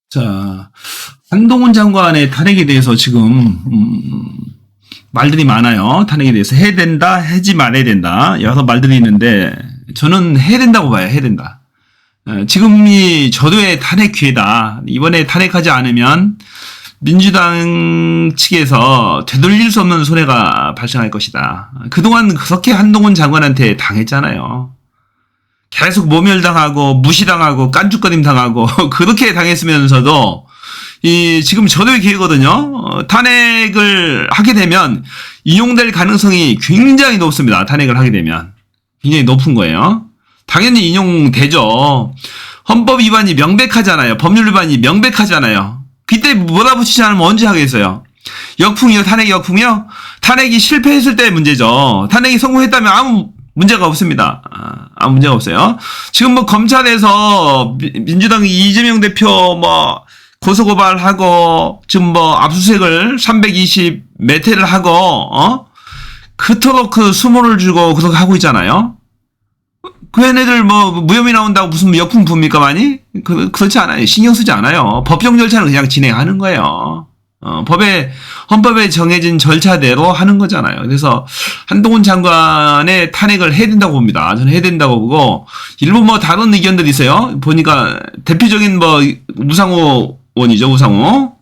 자, 한동훈 장관의 탄핵에 대해서 지금 말들이 많아요. 탄핵에 대해서 해야 된다, 하지 말아야 된다. 여러 말들이 있는데 저는 해야 된다고 봐요. 해야 된다. 지금이 저도의 탄핵 기회다. 이번에 탄핵하지 않으면 민주당 측에서 되돌릴 수 없는 손해가 발생할 것이다. 그동안 그렇게 한동훈 장관한테 당했잖아요. 계속 모멸당하고 무시당하고 깐죽거림 당하고 그렇게 당했으면서도 지금 저도의 기회거든요. 탄핵을 하게 되면 인용될 가능성이 굉장히 높습니다. 탄핵을 하게 되면 굉장히 높은 거예요. 당연히 인용되죠. 헌법 위반이 명백하잖아요. 법률 위반이 명백하잖아요. 그때 몰아붙이지 않으면 언제 하겠어요? 역풍이요? 탄핵이 역풍이요? 탄핵이 실패했을 때의 문제죠. 탄핵이 성공했다면 아무 문제가 없습니다. 아무 문제가 없어요. 지금 뭐 검찰에서 민주당 이재명 대표 고소고발하고 지금 뭐 압수수색을 320 매태를 하고 그토록 그 수모를 주고 그렇게 하고 있잖아요. 그 얘네들 무혐의 나온다고 무슨 역풍 붑니까 많이? 그렇지 않아요. 신경 쓰지 않아요. 법정 절차는 그냥 진행하는 거예요. 헌법에 정해진 절차대로 하는 거잖아요. 그래서 한동훈 장관의 탄핵을 해야 된다고 봅니다. 저는 해야 된다고 보고, 일부 다른 의견들이 있어요. 보니까 대표적인 우상호 의원이죠, 우상호.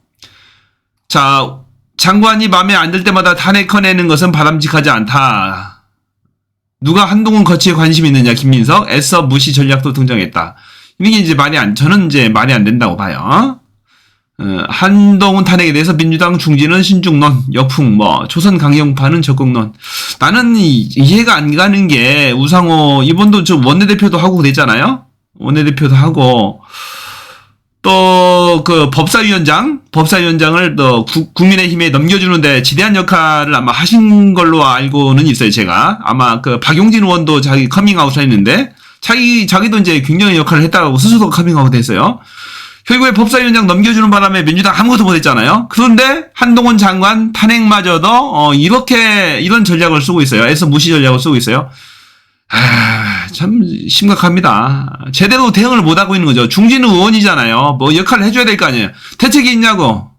자, 장관이 마음에 안 들 때마다 탄핵해내는 것은 바람직하지 않다. 누가 한동훈 거치에 관심이 있느냐, 김민석. 애써 무시 전략도 등장했다. 이게 저는 이제 말이 안 된다고 봐요. 한동훈 탄핵에 대해서 민주당 중진은 신중론, 역풍, 조선 강경파는 적극론. 나는 이해가 안 가는 게, 우상호, 이번도 저 원내대표도 하고 그랬잖아요? 원내대표도 하고, 또, 법사위원장을 또 국민의힘에 넘겨주는데 지대한 역할을 아마 하신 걸로 알고는 있어요, 제가. 아마 박용진 의원도 자기 커밍아웃을 했는데, 자기도 이제 굉장히 역할을 했다고 스스로 커밍아웃 했어요. 결국에 법사위원장 넘겨주는 바람에 민주당 아무것도 못했잖아요. 그런데 한동훈 장관 탄핵마저도 이런 전략을 쓰고 있어요. 애써 무시 전략을 쓰고 있어요. 참 심각합니다. 제대로 대응을 못하고 있는 거죠. 중진 의원이잖아요. 역할을 해줘야 될 거 아니에요. 대책이 있냐고.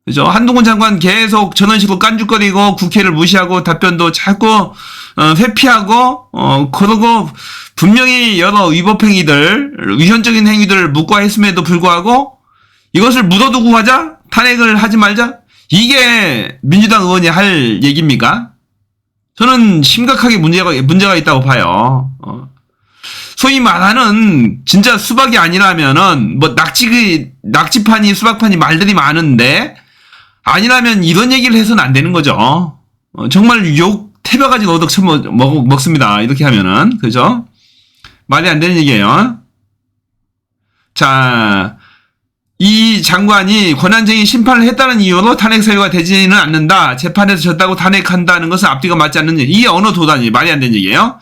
그죠? 한동훈 장관 계속 전원식으로 깐죽거리고 국회를 무시하고 답변도 자꾸 회피하고 그러고 분명히 여러 위법행위들, 위헌적인 행위들을 묵과했음에도 불구하고 이것을 묻어두고 하자? 탄핵을 하지 말자? 이게 민주당 의원이 할 얘기입니까? 저는 심각하게 문제가 있다고 봐요. 소위 말하는 진짜 수박이 아니라면은 낙지판이 수박판이 말들이 많은데 아니라면 이런 얘기를 해서는 안 되는 거죠. 정말 태벼가지 너덕 먹습니다. 이렇게 하면은. 그죠? 말이 안 되는 얘기예요. 자, 이 장관이 권한쟁의 심판을 했다는 이유로 탄핵 사유가 되지는 않는다. 재판에서 졌다고 탄핵한다는 것은 앞뒤가 맞지 않는 얘기. 이게 언어 도단이 말이 안 되는 얘기예요.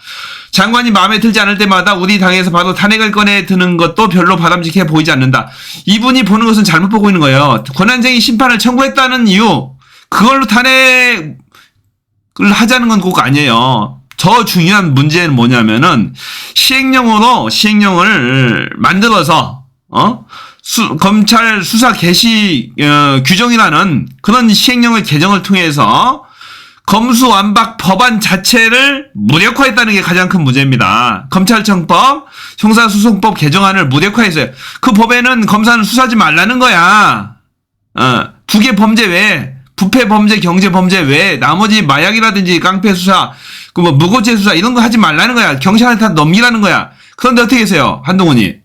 장관이 마음에 들지 않을 때마다 우리 당에서 바로 탄핵을 꺼내 드는 것도 별로 바람직해 보이지 않는다. 이분이 보는 것은 잘못 보고 있는 거예요. 권한쟁의 심판을 청구했다는 이유, 그걸로 탄핵을 하자는 건 그거 아니에요. 더 중요한 문제는 뭐냐면은 시행령을 만들어서 검찰 수사 개시 규정이라는 그런 시행령의 개정을 통해서 검수완박 법안 자체를 무력화했다는 게 가장 큰 문제입니다. 검찰청법, 형사소송법 개정안을 무력화했어요. 그 법에는 검사는 수사하지 말라는 거야. 국외 범죄 외에, 부패 범죄, 경제 범죄 외에 나머지 마약이라든지 깡패 수사, 무고죄 수사 이런 거 하지 말라는 거야. 경찰한테 다 넘기라는 거야. 그런데 어떻게 했어요? 한동훈이.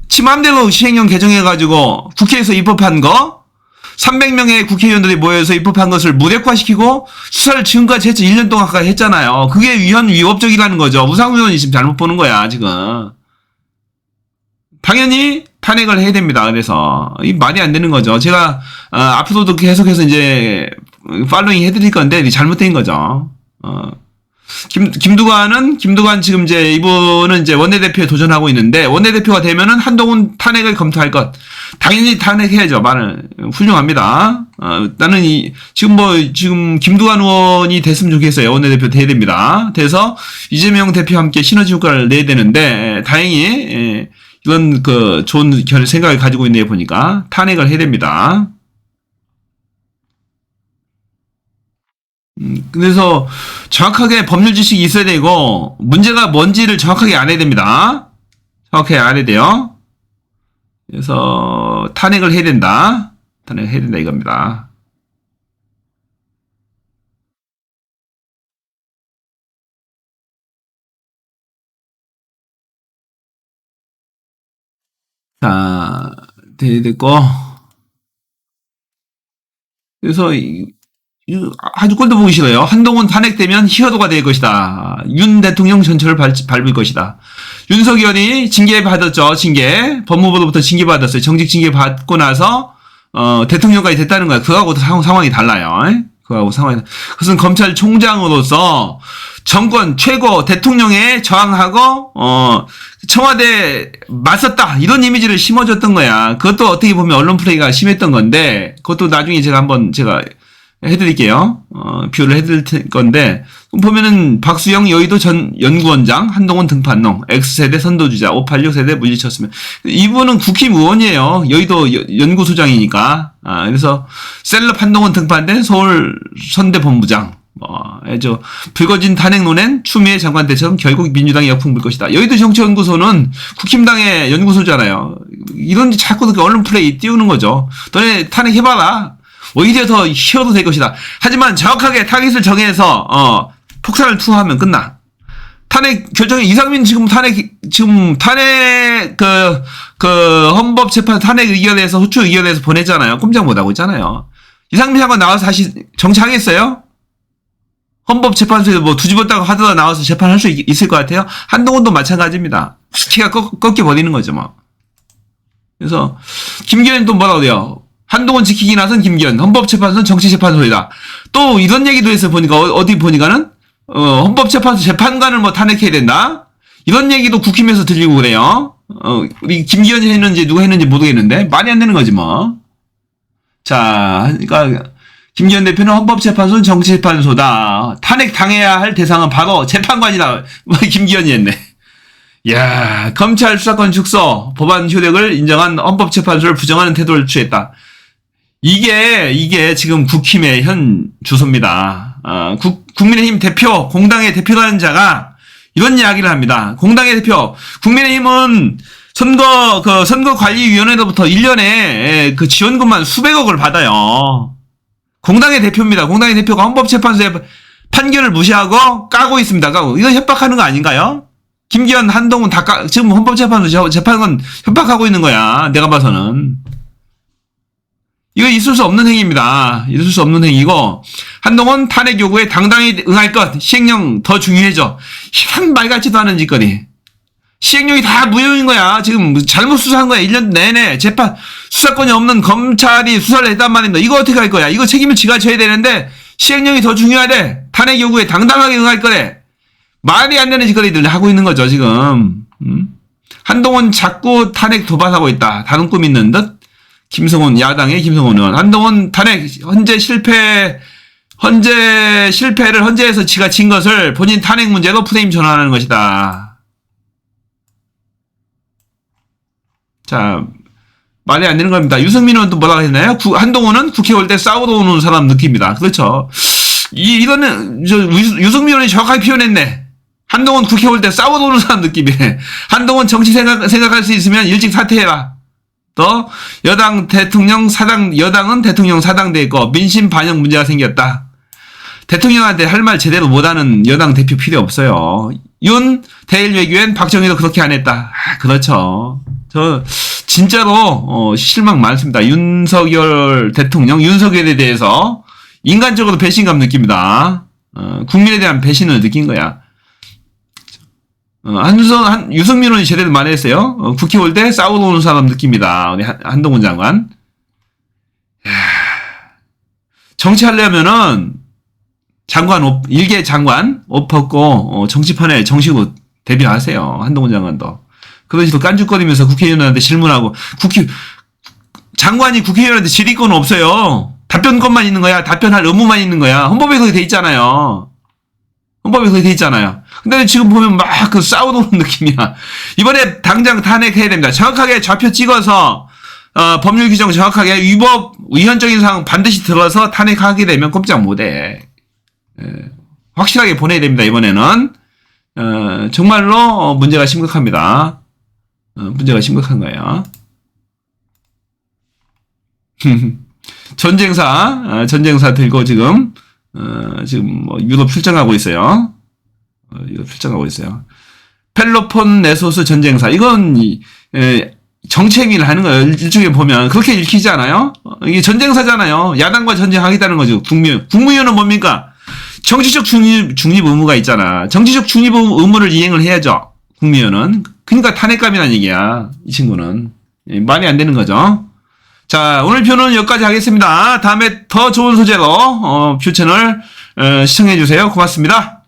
지 맘대로 시행령 개정해가지고 국회에서 입법한 거 300명의 국회의원들이 모여서 입법한 것을 무력화시키고 수사를 지금까지 했죠. 1년 동안 가까이 했잖아요. 그게 위법적이라는 거죠. 우상호 의원이 지금 잘못 보는 거야, 지금. 당연히 탄핵을 해야 됩니다. 그래서 이 말이 안 되는 거죠. 제가 앞으로도 계속해서 이제 팔로잉 해드릴 건데 잘못된 거죠. 김두관 지금 이제 이분은 이제 원내대표에 도전하고 있는데 원내대표가 되면은 한동훈 탄핵을 검토할 것. 당연히 탄핵해야죠. 말은 훌륭합니다. 나는 지금 김두관 의원이 됐으면 좋겠어요. 원내대표 돼야 됩니다. 돼서 이재명 대표와 함께 시너지 효과를 내야 되는데 다행히 이런 그 좋은 생각을 가지고 있네 보니까 탄핵을 해야 됩니다. 그래서 정확하게 법률 지식이 있어야 되고 문제가 뭔지를 정확하게 알아야 됩니다. 정확하게 알아야 돼요. 그래서 탄핵을 해야 된다. 탄핵을 해야 된다 이겁니다. 자, 됐고. 그래서 아주 꼴도 보기 싫어요. 한동훈 탄핵되면 히어로가 될 것이다. 윤 대통령 전철을 밟을 것이다. 윤석열이 징계받았죠. 징계. 법무부로부터 징계받았어요. 정직 징계받고 나서 대통령까지 됐다는 거야. 그거하고 상황이 달라요. 그거하고 상황이. 그것은 검찰총장으로서 정권 최고 대통령에 저항하고 청와대 맞섰다 이런 이미지를 심어줬던 거야. 그것도 어떻게 보면 언론 플레이가 심했던 건데 그것도 나중에 제가 해드릴게요. 비유를 해드릴 건데, 보면은, 박수영 여의도 전 연구원장, 한동훈 등판농, X세대 선도주자, 586세대 물리쳤으면. 이분은 국힘의원이에요. 여의도 연구소장이니까. 그래서, 셀럽 한동훈 등판된 서울 선대본부장. 불거진 탄핵론엔 추미애 장관 때처럼 결국 민주당이 역풍 불 것이다. 여의도 정치연구소는 국힘당의 연구소잖아요. 이런 자꾸 언론 플레이 띄우는 거죠. 너네 탄핵해봐라. 오히려 더 히어로 될 것이다. 하지만 정확하게 타깃을 정해서 폭탄을 투하하면 끝나. 탄핵 결정이 이상민 지금 탄핵 헌법재판 탄핵 의견에서 후추 의견에서 보냈잖아요. 꼼짝 못하고 있잖아요. 이상민 장관 나와서 다시 정치하겠어요? 헌법재판소에서 뭐 뒤집었다고 하더라도 나와서 재판할 수 있을 것 같아요. 한동훈도 마찬가지입니다. 키가 꺾여 버리는 거죠, 뭐. 그래서 김기현은 또 뭐라고 그래요? 한동훈 지키기 나선 김기현, 헌법재판소는 정치재판소이다. 또 이런 얘기도 해서 보니까 어디 보니까는 헌법재판소 재판관을 뭐 탄핵해야 된다. 이런 얘기도 국힘에서 들리고 그래요. 우리 김기현이 했는지 누가 했는지 모르겠는데 말이 안 되는 거지 뭐. 자, 그러니까 김기현 대표는 헌법재판소는 정치재판소다. 탄핵 당해야 할 대상은 바로 재판관이다. 김기현이 했네. 야, 검찰 수사권 축소, 법안 효력을 인정한 헌법재판소를 부정하는 태도를 취했다. 이게 지금 국힘의 현 주소입니다. 국민의힘 대표, 공당의 대표라는 자가 이런 이야기를 합니다. 공당의 대표, 국민의힘은 선거관리위원회로부터 1년에 그 지원금만 수백억을 받아요. 공당의 대표입니다. 공당의 대표가 헌법재판소의 판결을 무시하고 까고 있습니다. 이건 협박하는 거 아닌가요? 김기현, 한동훈 지금 헌법재판소 재판관 협박하고 있는 거야. 내가 봐서는. 이거 있을 수 없는 행위입니다. 있을 수 없는 행위고, 한동훈 탄핵 요구에 당당히 응할 것, 시행령 더 중요해져. 한 말 같지도 않은 짓거리. 시행령이 다 무효인 거야. 지금 잘못 수사한 거야. 1년 내내 수사권이 없는 검찰이 수사를 했단 말입니다. 이거 어떻게 할 거야? 이거 책임을 지가 져야 되는데, 시행령이 더 중요하대. 탄핵 요구에 당당하게 응할 거래. 말이 안 되는 짓거리들 하고 있는 거죠, 지금. 한동훈 자꾸 탄핵 도발하고 있다. 다른 꿈 있는 듯? 야당의 김성훈 의원. 한동훈 탄핵, 헌재 실패를 헌재에서 지가 진 것을 본인 탄핵 문제로 프레임 전환하는 것이다. 자, 말이 안 되는 겁니다. 유승민 의원도 뭐라고 했나요? 한동훈은 국회 올 때 싸우러 오는 사람 느낌이다. 그렇죠. 이거는, 유승민 의원이 정확하게 표현했네. 한동훈 국회 올 때 싸우러 오는 사람 느낌이네. 한동훈 정치 생각할 수 있으면 일찍 사퇴해라. 또 여당은 대통령 사당돼 있고 민심 반영 문제가 생겼다. 대통령한테 할 말 제대로 못하는 여당 대표 필요 없어요. 윤 대일 외교엔 박정희도 그렇게 안 했다. 그렇죠. 저 진짜로 실망 많습니다. 윤석열 대통령, 윤석열에 대해서 인간적으로 배신감 느낍니다. 국민에 대한 배신을 느낀 거야. 유승민 의원이 제대로 말했어요. 국회 올 때 싸우러 오는 사람 느낍니다. 우리 한동훈 장관. 정치하려면은 일개 장관 옷 벗고 정치판에 정식으로 데뷔하세요. 한동훈 장관도. 그런 식으로 깐죽거리면서 국회의원한테 질문하고 장관이 국회의원한테 질의권은 없어요. 답변권만 있는 거야. 답변할 의무만 있는 거야. 헌법에 그게 돼 있잖아요. 헌법에 그게 돼 있잖아요. 근데 지금 보면 막 그 싸우는 느낌이야. 이번에 당장 탄핵해야 됩니다. 정확하게 좌표 찍어서 법률 규정 정확하게 위헌적인 사항 반드시 들어서 탄핵하게 되면 꼼짝 못해. 확실하게 보내야 됩니다. 이번에는 정말로 문제가 심각합니다. 문제가 심각한 거예요. 전쟁사 들고 지금 뭐 유럽 출장하고 있어요. 유럽 출장하고 있어요. 펠로폰네소스 전쟁사. 이건 정치행위를 하는 거예요. 일종에 보면 그렇게 읽히지 않아요? 이게 전쟁사잖아요. 야당과 전쟁하겠다는 거죠. 국무위원은 뭡니까? 정치적 중립 의무가 있잖아. 정치적 중립 의무를 이행을 해야죠. 국무위원은. 그러니까 탄핵감이라는 얘기야. 이 친구는. 말이 안 되는 거죠. 자, 오늘 표는 여기까지 하겠습니다. 다음에 더 좋은 소재로 표 채널 시청해 주세요. 고맙습니다.